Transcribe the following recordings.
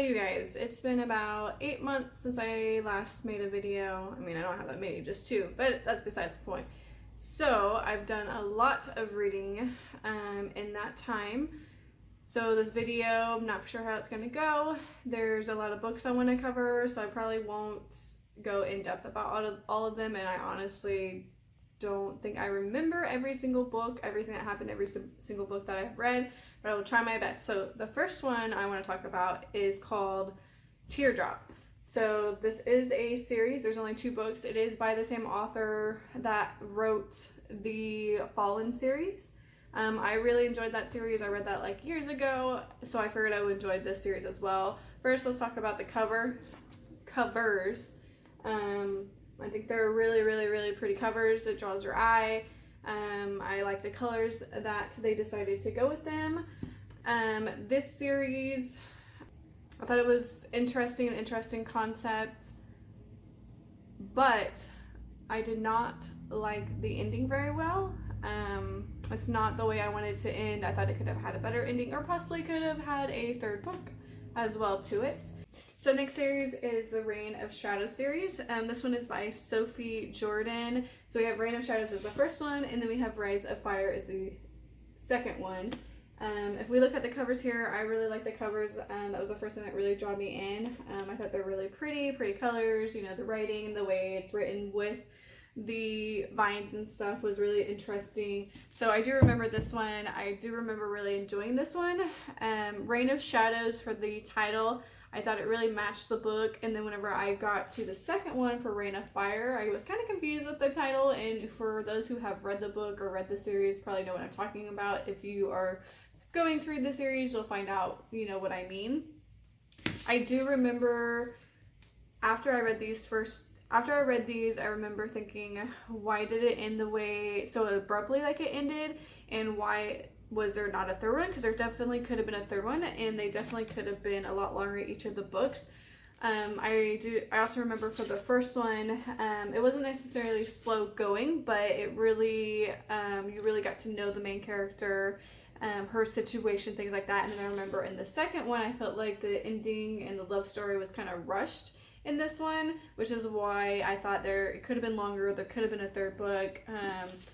you guys, it's been about 8 months since I last made a video. I mean, I don't have that many, just 2, but that's besides the point. So I've done a lot of reading in that time. So this video, I'm not sure how it's going to go. There's a lot of books I want to cover, so I probably won't go in depth about all of them, and I honestly don't think I remember every single book, everything that happened, every single book that I've read, but I will try my best. So the first one I want to talk about is called Teardrop. So this is a series. There's only 2 books. It is by the same author that wrote the Fallen series. I really enjoyed that series. I read that like years ago, so I figured I would enjoy this series as well. First, let's talk about the covers. I think they're really pretty covers. It draws your eye. I like the colors that they decided to go with them. This series, I thought it was an interesting concept, but I did not like the ending very well. It's not the way I wanted to end. I thought it could have had a better ending, or possibly could have had a 3rd book as well to it. So next series is the Reign of Shadows series. This one is by Sophie Jordan. So we have Reign of Shadows as the first one, and then we have Rise of Fire as the second one. If we look at the covers here, I really like the covers. That was the first thing that really drew me in. I thought they're really pretty colors. You know, the writing, the way it's written with the vines and stuff was really interesting. So I do remember this one. I do remember really enjoying this one. Reign of Shadows for the title. I thought it really matched the book, and then whenever I got to the second one for Reign of Fire, I was kind of confused with the title, and for those who have read the book or read the series probably know what I'm talking about. If you are going to read the series, you'll find out, you know, what I mean. I do remember after I read these, I remember thinking, why did it end the way so abruptly like it ended, and why was there not a 3rd one? Because there definitely could have been a 3rd one, and they definitely could have been a lot longer each of the books. I also remember for the first one, it wasn't necessarily slow going, but it really, you really got to know the main character, her situation, things like that. And then I remember in the second one, I felt like the ending and the love story was kind of rushed in this one, which is why I thought it could have been longer. There could have been a 3rd book.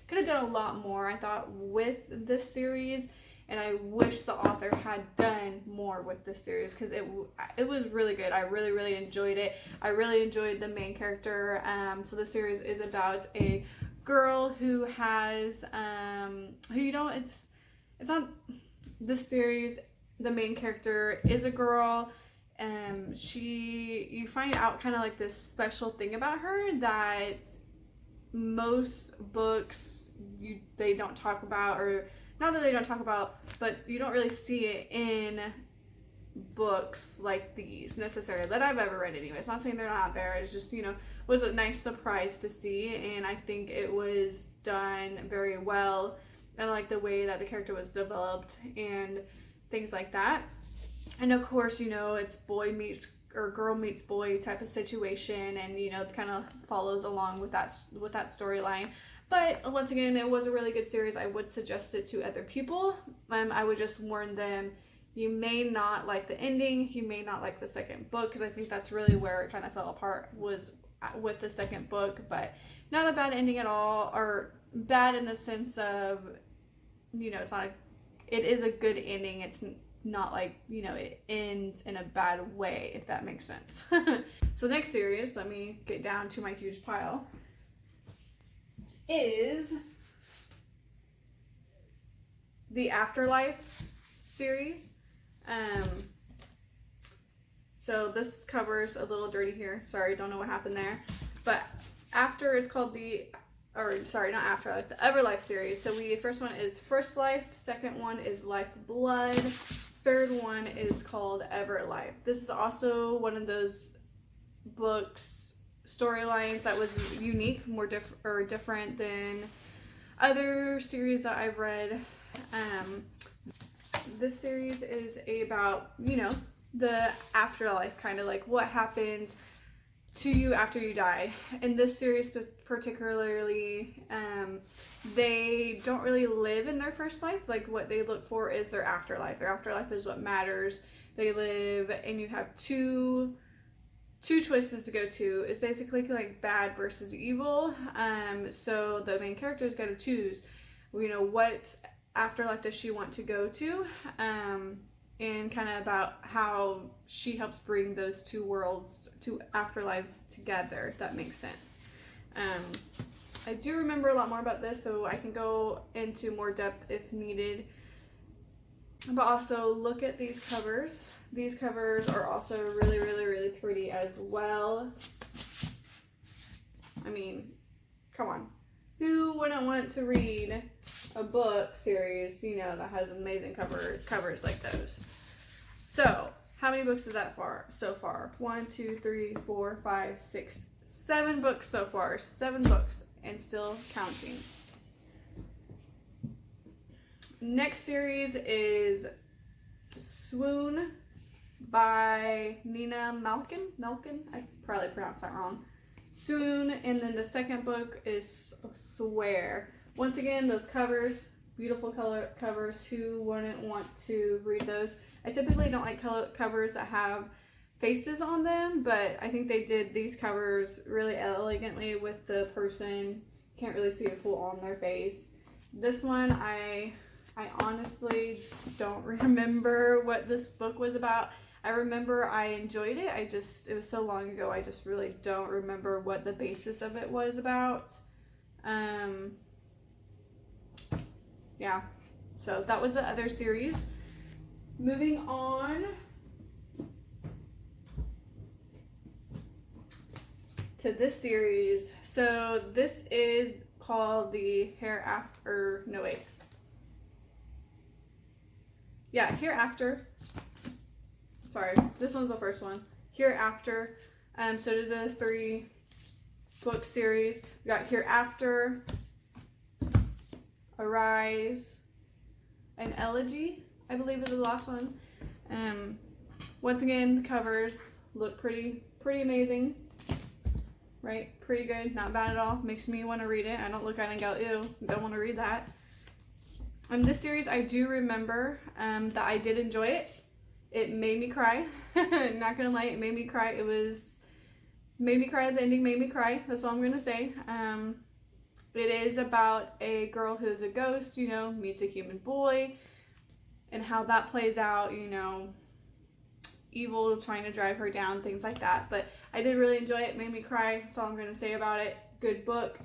Could have done a lot more, I thought, with this series, and I wish the author had done more with this series, because it was really good. I really enjoyed it. I really enjoyed the main character. So the series is about a girl who has it's not this series. The main character is a girl. You find out kind of like this special thing about her that most books they don't talk about, or not that they don't talk about, but you don't really see it in books like these necessarily that I've ever read anyway. It's not saying they're not there. It's just, you know, was a nice surprise to see, and I think it was done very well. I like the way that the character was developed and things like that. And of course, you know, it's boy meets or girl meets boy type of situation, and you know, it kind of follows along with that storyline. But once again, it was a really good series. I would suggest it to other people. I would just warn them, you may not like the ending, you may not like the second book, because I think that's really where it kind of fell apart, was with the second book. But not a bad ending at all, or bad in the sense of, you know, it is a good ending. It's not like, you know, it ends in a bad way, if that makes sense. So next series, let me get down to my huge pile, is the Afterlife series. So this cover's a little dirty here. Sorry, don't know what happened there. But it's called the Everlife series. So first one is First Life, second one is Life Blood, third one is called Everlife. This is also one of those books, storylines that was unique, more different than other series that I've read. This series is about, you know, the afterlife, kind of like what happens to you after you die. In this series particularly, they don't really live in their first life. Like, what they look for is their afterlife. Their afterlife is what matters. They live, and you have two choices to go to. It's basically like bad versus evil. So the main character's got to choose, you know, what afterlife does she want to go to, and kind of about how she helps bring those two worlds, two afterlives together, if that makes sense. I do remember a lot more about this, so I can go into more depth if needed. But also look at these covers. These covers are also really, really, really pretty as well. I mean, come on. Who wouldn't want to read a book series, you know, that has amazing covers like those? So, how many books is that so far? 1, 2, 3, 4, 5, 6, 7 books so far. 7 books, and still counting. Next series is Swoon by Nina Malkin. I probably pronounced that wrong. Swoon, and then the second book is Swear. Once again, those covers, beautiful color covers. Who wouldn't want to read those? I typically don't like covers that have faces on them, but I think they did these covers really elegantly with the person. Can't really see it full on their face. This one, I honestly don't remember what this book was about. I remember I enjoyed it. It was so long ago, I just really don't remember what the basis of it was about. Yeah, so that was the other series. Moving on to this series. So this is called the Hereafter. No, wait. Yeah, Hereafter. Sorry, this one's the first one. Hereafter. So it is a 3-book series. We got Hereafter, Arise, and Elegy, I believe is the last one. Once again, the covers look pretty amazing. Right? Pretty good. Not bad at all. Makes me want to read it. I don't look at it and go, ew, don't want to read that. This series, I do remember that I did enjoy it. It made me cry. Not gonna lie, it made me cry. Made me cry. The ending made me cry. That's all I'm gonna say. It is about a girl who's a ghost, you know, meets a human boy, and how that plays out, you know, evil trying to drive her down, things like that. But I did really enjoy it. Made me cry. That's all I'm gonna say about it. Good book.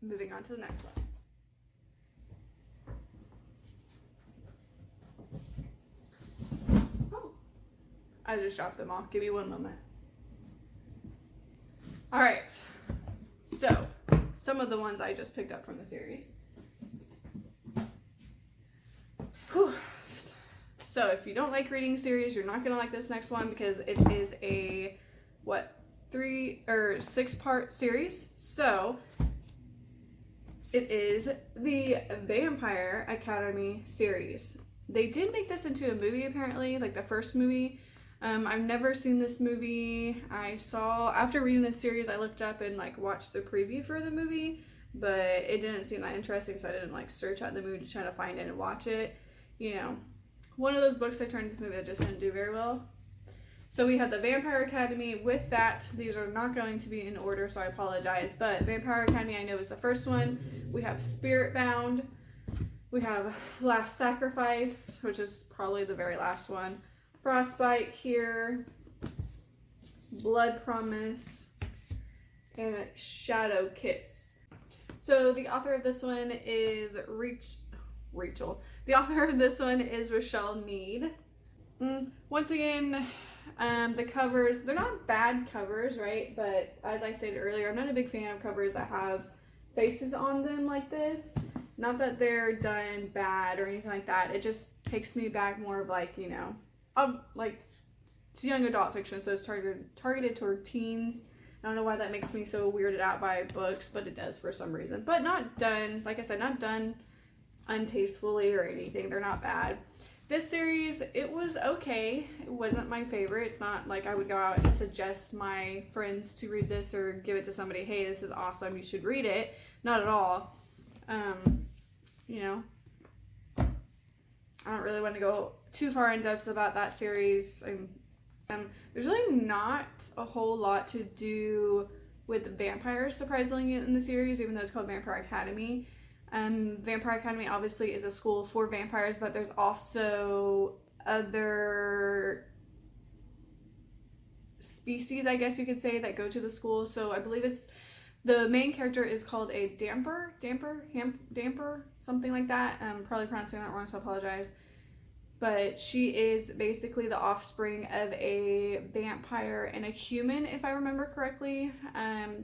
Moving on to the next one. I just dropped them off. Give me one moment. Alright. So, some of the ones I just picked up from the series. Whew. So, if you don't like reading series, you're not going to like this next one because it is a, 3 or 6-part series. So, it is the Vampire Academy series. They did make this into a movie apparently, like the first movie. I've never seen this movie. After reading this series, I looked up and like watched the preview for the movie, but it didn't seem that interesting, so I didn't like search out the movie to try to find it and watch it. You know, one of those books they turned into a movie that just didn't do very well. So we have the Vampire Academy. With that, these are not going to be in order, so I apologize, but Vampire Academy I know is the first one. We have Spirit Bound. We have Last Sacrifice, which is probably the very last one. Frostbite here, Blood Promise, and Shadow Kiss. So the author of this one is Rachel. The author of this one is Richelle Mead. Once again, the covers, they're not bad covers, right? But as I stated earlier, I'm not a big fan of covers that have faces on them like this. Not that they're done bad or anything like that. It just takes me back more of like, you know, like it's young adult fiction, so it's targeted toward teens. I don't know why that makes me so weirded out by books, but it does for some reason. But not done, like I said, not done untastefully or anything. They're not bad. This series, it was okay. It wasn't my favorite. It's not like I would go out and suggest my friends to read this or give it to somebody, hey, this is awesome, you should read it. Not at all. You know, I don't really want to go too far in depth about that series. There's really not a whole lot to do with vampires, surprisingly, in the series, even though it's called Vampire Academy. Vampire Academy obviously is a school for vampires, but there's also other species, I guess you could say, that go to the school. So I believe it's the main character is called a damper, something like that. I'm probably pronouncing that wrong, so I apologize. But she is basically the offspring of a vampire and a human, if I remember correctly.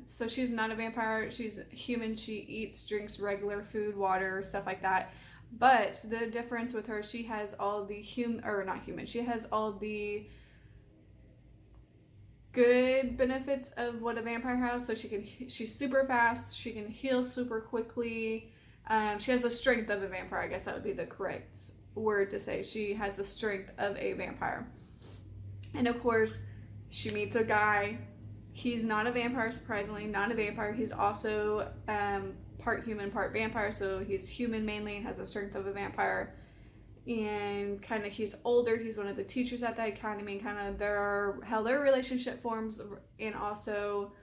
So she's not a vampire, she's human. She eats, drinks regular food, water, stuff like that. But the difference with her, she has all the she has all the good benefits of what a vampire has. So she's super fast, she can heal super quickly. She has the strength of a vampire, I guess that would be the correct word to say. She has the strength of a vampire. And of course, she meets a guy. He's not a vampire, surprisingly, not a vampire. He's also part human, part vampire. So he's human mainly and has the strength of a vampire. And kind of he's older. He's one of the teachers at the academy, and kind of how their relationship forms, and also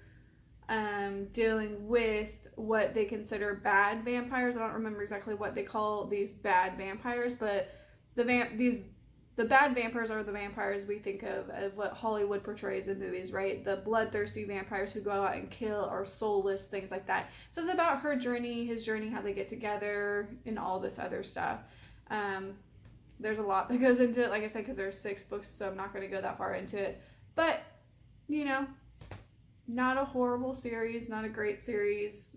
dealing with what they consider bad vampires. I don't remember exactly what they call these bad vampires, but the bad vampires are the vampires we think of what Hollywood portrays in movies, right? The bloodthirsty vampires who go out and kill, are soulless, things like that. So it's about her journey, his journey, how they get together, and all this other stuff. There's a lot that goes into it, like I said, because there's 6 books, so I'm not going to go that far into it. But, you know, not a horrible series, not a great series.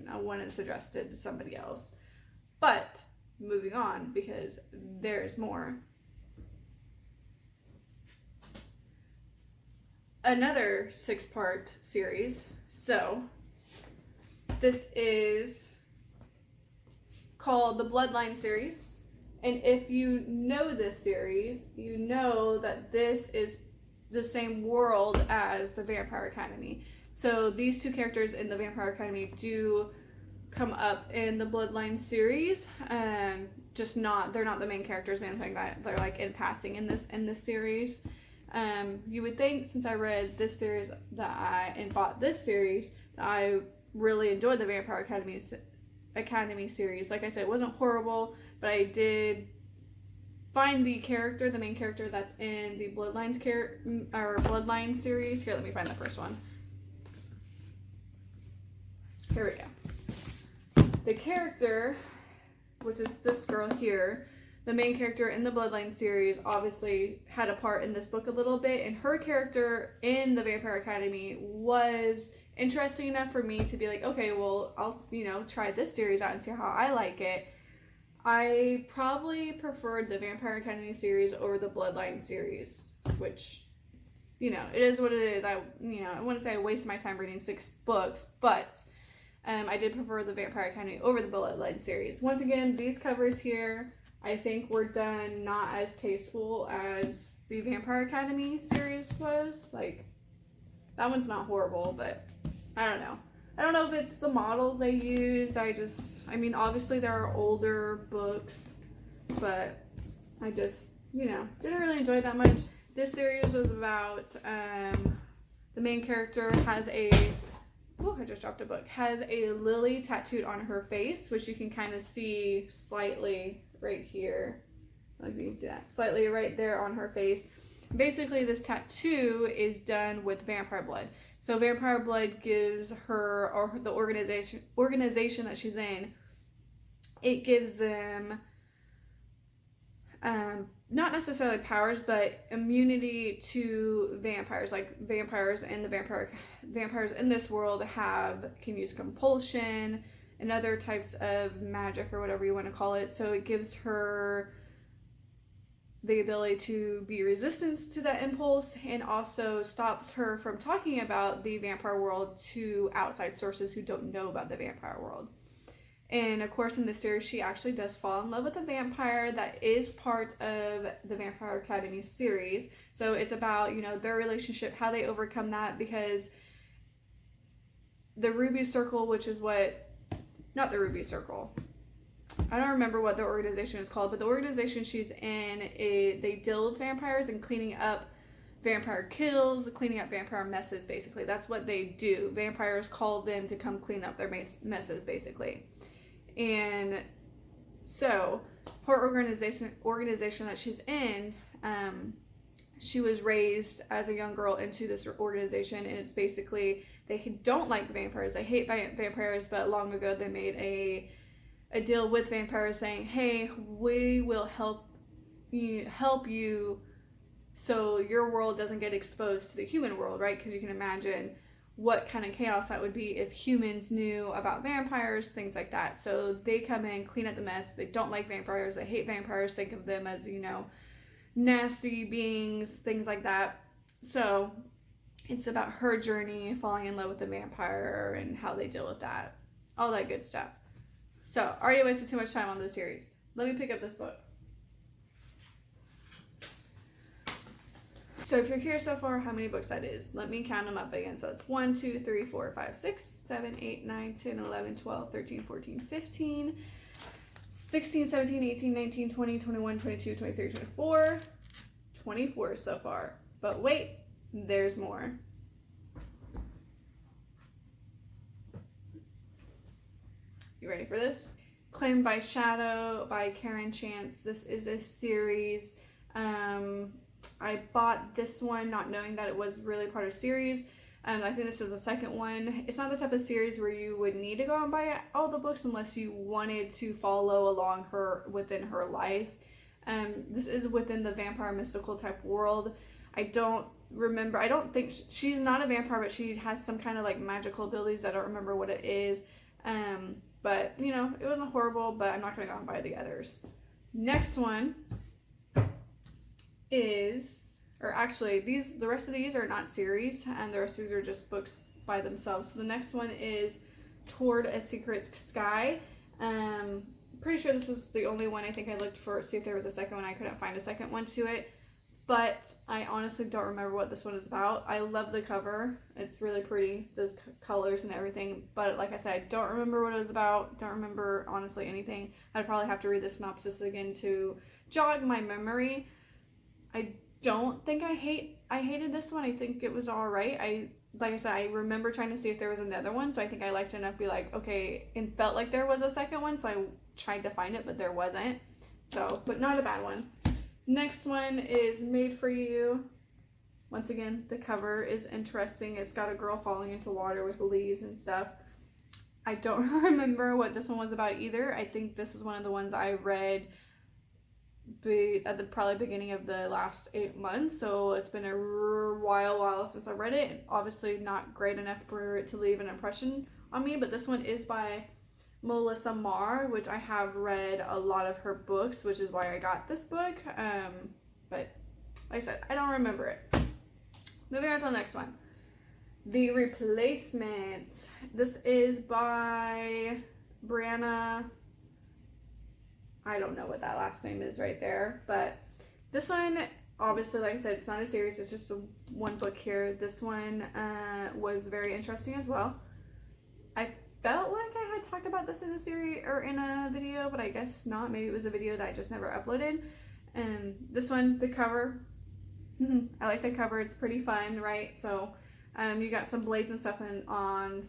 I wouldn't suggest it to somebody else. But moving on, because there's more. Another 6-part series. So this is called the Bloodlines series. And if you know this series, you know that this is the same world as the Vampire Academy. So these 2 characters in the Vampire Academy do come up in the Bloodlines series. They're not the main characters or anything like that. They're like in passing in this series. You would think, since I read this series and bought this series, that I really enjoyed the Vampire Academy series. Like I said, it wasn't horrible, but I did find the main character that's in the Bloodlines series. Here, let me find the first one. Here we go. The character, which is this girl here, the main character in the Bloodlines series, obviously had a part in this book a little bit, and her character in the Vampire Academy was interesting enough for me to be like, okay, well, I'll, try this series out and see how I like it. I probably preferred the Vampire Academy series over the Bloodlines series, which, it is what it is. I wouldn't say I wasted my time reading 6 books, but I did prefer the Vampire Academy over the Bloodlines series. Once again, these covers here, I think were done not as tasteful as the Vampire Academy series was. Like, that one's not horrible, but I don't know. I don't know if it's the models they used. Obviously there are older books, but I just, didn't really enjoy it that much. This series was about, the main character has I just dropped a book, has a lily tattooed on her face, which you can kind of see slightly right here. Like you can see that, slightly right there on her face. Basically, this tattoo is done with vampire blood. So vampire blood gives her, or the organization that she's in, it gives them not necessarily powers, but immunity to vampires. Like vampires in this world can use compulsion and other types of magic or whatever you want to call it. So it gives her the ability to be resistant to that impulse, and also stops her from talking about the vampire world to outside sources who don't know about the vampire world. And of course, in this series, she actually does fall in love with a vampire that is part of the Vampire Academy series. So it's about, you know, their relationship, how they overcome that, because the Ruby Circle, which is not the Ruby Circle. I don't remember what the organization is called, but the organization she's in, they deal with vampires and cleaning up vampire kills, cleaning up vampire messes, basically. That's what they do. Vampires call them to come clean up their messes, basically. And so her organization that she's in, she was raised as a young girl into this organization, and it's basically, they don't like vampires, they hate vampires, but long ago they made a deal with vampires saying, hey, we will help you so your world doesn't get exposed to the human world, right? Because you can imagine what kind of chaos that would be if humans knew about vampires, things like that. So they come in, clean up the mess. They don't like vampires, they hate vampires, think of them as, you know, nasty beings, things like that. So it's about her journey, falling in love with a vampire and how they deal with that, all that good stuff. So already wasted too much time on this series. Let me pick up this book. So if you're here so far, how many books that is? Let me count them up again. So it's 1, 2, 3, 4, 5, 6, 7, 8, 9, 10, 11, 12, 13, 14, 15, 16, 17, 18, 19, 20, 21, 22, 23, 24. 24 so far. But wait, there's more. You ready for this? Claimed by Shadow by Karen Chance. This is a series. I bought this one not knowing that it was really part of a series. I think this is the second one. It's not the type of series where you would need to go and buy all the books unless you wanted to follow along within her life. This is within the vampire mystical type world. I don't think she's not a vampire, but she has some kind of like magical abilities. I don't remember what it is. But you know, it wasn't horrible, but I'm not gonna go and buy the others. Next one is, or actually the rest of these are not series, and the rest of these are just books by themselves. So the next one is Toward a Secret Sky. Pretty sure this is the only one. I think I looked see if there was a second one. I couldn't find a second one to it, but I honestly don't remember what this one is about. I love the cover. It's really pretty, those colors and everything, but like I said, I don't remember what it was about. Don't remember honestly anything. I'd probably have to read the synopsis again to jog my memory. I don't think I hated this one. I think it was all right. Like I said, I remember trying to see if there was another one, so I think I liked enough to be like, okay, and felt like there was a second one, so I tried to find it, but there wasn't. So, but not a bad one. Next one is Made for You. Once again, the cover is interesting. It's got a girl falling into water with leaves and stuff. I don't remember what this one was about either. I think this is one of the ones I read at the probably beginning of the last 8 months, so it's been a while since I read it. Obviously not great enough for it to leave an impression on me, but this one is by Melissa Marr, which I have read a lot of her books, which is why I got this book. But like I said, I don't remember it. Moving on to the next one. The Replacement. This is by Brenna. I don't know what that last name is right there, but this one, obviously, like I said, it's not a series, it's just one book here. This one was very interesting as well. I felt like I had talked about this in a series or in a video, but I guess not. Maybe it was a video that I just never uploaded. And this one, the cover, I like the cover. It's pretty fun, right? So you got some blades and stuff on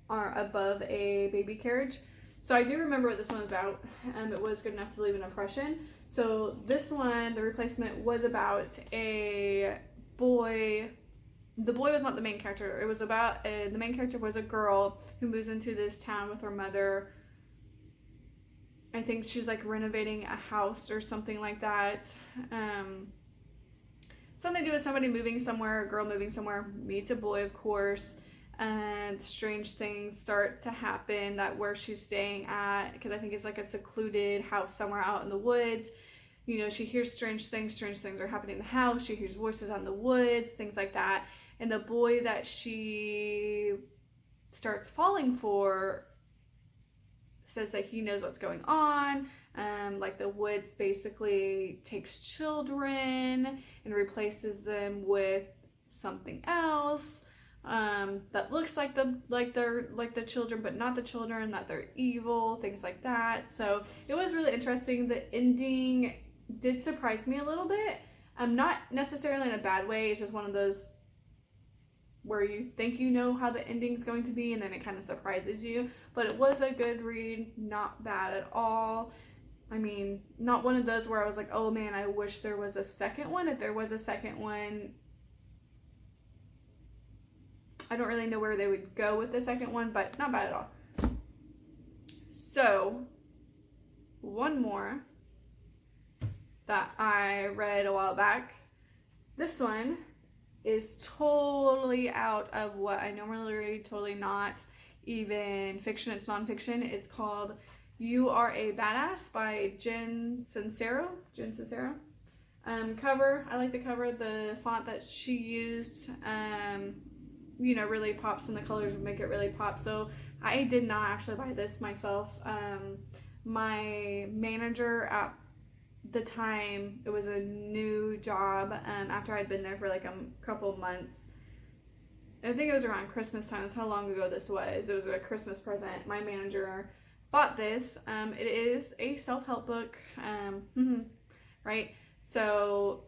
above a baby carriage. So I do remember what this one was about. It was good enough to leave an impression. So this one, The Replacement, was about a boy. The boy was not the main character. It was about the main character was a girl who moves into this town with her mother. I think she's like renovating a house or something like that. Something to do with somebody moving somewhere, a girl moving somewhere, meets a boy, of course, and strange things start to happen that where she's staying at, because I think it's like a secluded house somewhere out in the woods. You know, she hears strange things are happening in the house, she hears voices out in the woods, things like that. And the boy that she starts falling for says that he knows what's going on. Like the woods basically takes children and replaces them with something else that looks like the children, but not the children, that they're evil, things like that. So it was really interesting. The ending did surprise me a little bit. Not necessarily in a bad way. It's just one of those where you think you know how the ending's going to be and then it kind of surprises you. But it was a good read, not bad at all. I mean, not one of those where I was like, oh man, I wish there was a second one. If there was a second one, I don't really know where they would go with the second one, but not bad at all. So, one more that I read a while back. This one is totally out of what I normally read, totally not even fiction, it's nonfiction. It's called You Are a Badass by Jen Sincero. Cover, I like the cover. The font that she used, you know, really pops, and the colors would make it really pop. So I did not actually buy this myself. My manager at the time, it was a new job, after I'd been there for like a couple months. I think it was around Christmas time. That's how long ago this was. It was a Christmas present. My manager bought this. It is a self-help book, right? So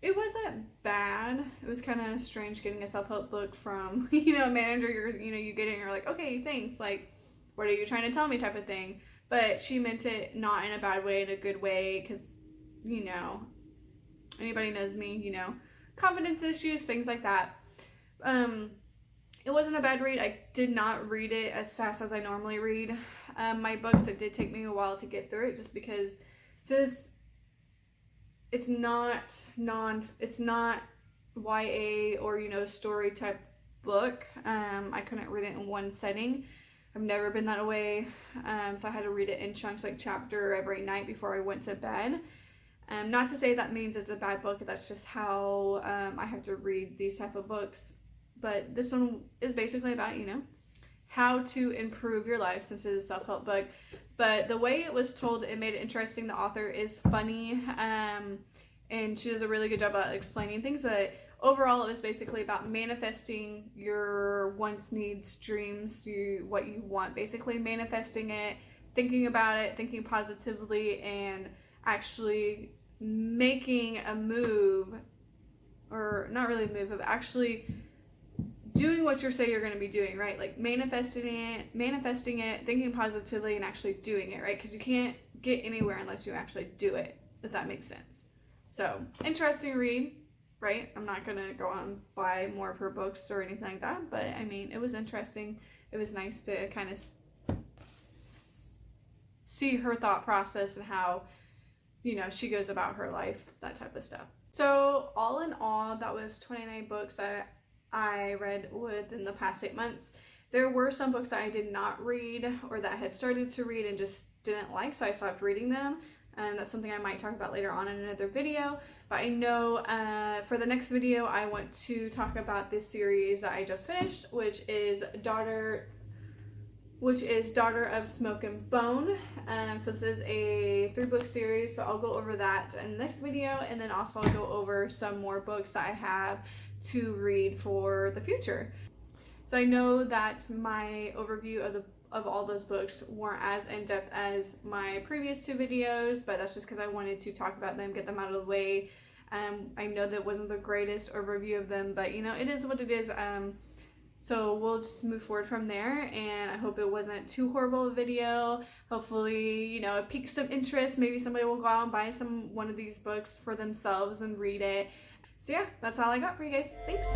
it wasn't bad. It was kind of strange getting a self-help book from, you know, a manager. You get it and you're like, okay, thanks. Like, what are you trying to tell me type of thing. But she meant it not in a bad way, in a good way, because, you know, anybody knows me, you know, confidence issues, things like that. It wasn't a bad read. I did not read it as fast as I normally read my books. It did take me a while to get through it, just because since it's not YA or, you know, story type book, I couldn't read it in one setting. I've never been that way, so I had to read it in chunks, like chapter every night before I went to bed. Not to say that means it's a bad book, that's just how I have to read these type of books. But this one is basically about, you know, how to improve your life, since it is a self-help book. But the way it was told, it made it interesting. The author is funny, and she does a really good job at explaining things. But overall, it was basically about manifesting your wants, needs, dreams, what you want. Basically manifesting it, thinking about it, thinking positively, and actually making a move, or not really a move, but actually doing what you say you're going to be doing, right? Like manifesting it, thinking positively, and actually doing it, right? Because you can't get anywhere unless you actually do it, if that makes sense. So, interesting read, right? I'm not going to go on and buy more of her books or anything like that, but I mean, it was interesting. It was nice to kind of see her thought process and how, you know, she goes about her life, that type of stuff. So, all in all, that was 29 books that I read within the past 8 months. There were some books that I did not read, or that I had started to read and just didn't like, so I stopped reading them. And that's something I might talk about later on in another video. But I know for the next video, I want to talk about this series that I just finished, which is Daughter of Smoke and Bone. So this is a 3-book series, so I'll go over that in the next video, and then also I'll go over some more books that I have to read for the future. So I know that my overview of all those books weren't as in-depth as my previous 2 videos, but that's just because I wanted to talk about them, get them out of the way. I know that wasn't the greatest overview of them, but you know, it is what it is. So we'll just move forward from there, and I hope it wasn't too horrible a video. Hopefully, you know, it piques some interest. Maybe somebody will go out and buy one of these books for themselves and read it. So yeah, that's all I got for you guys. Thanks.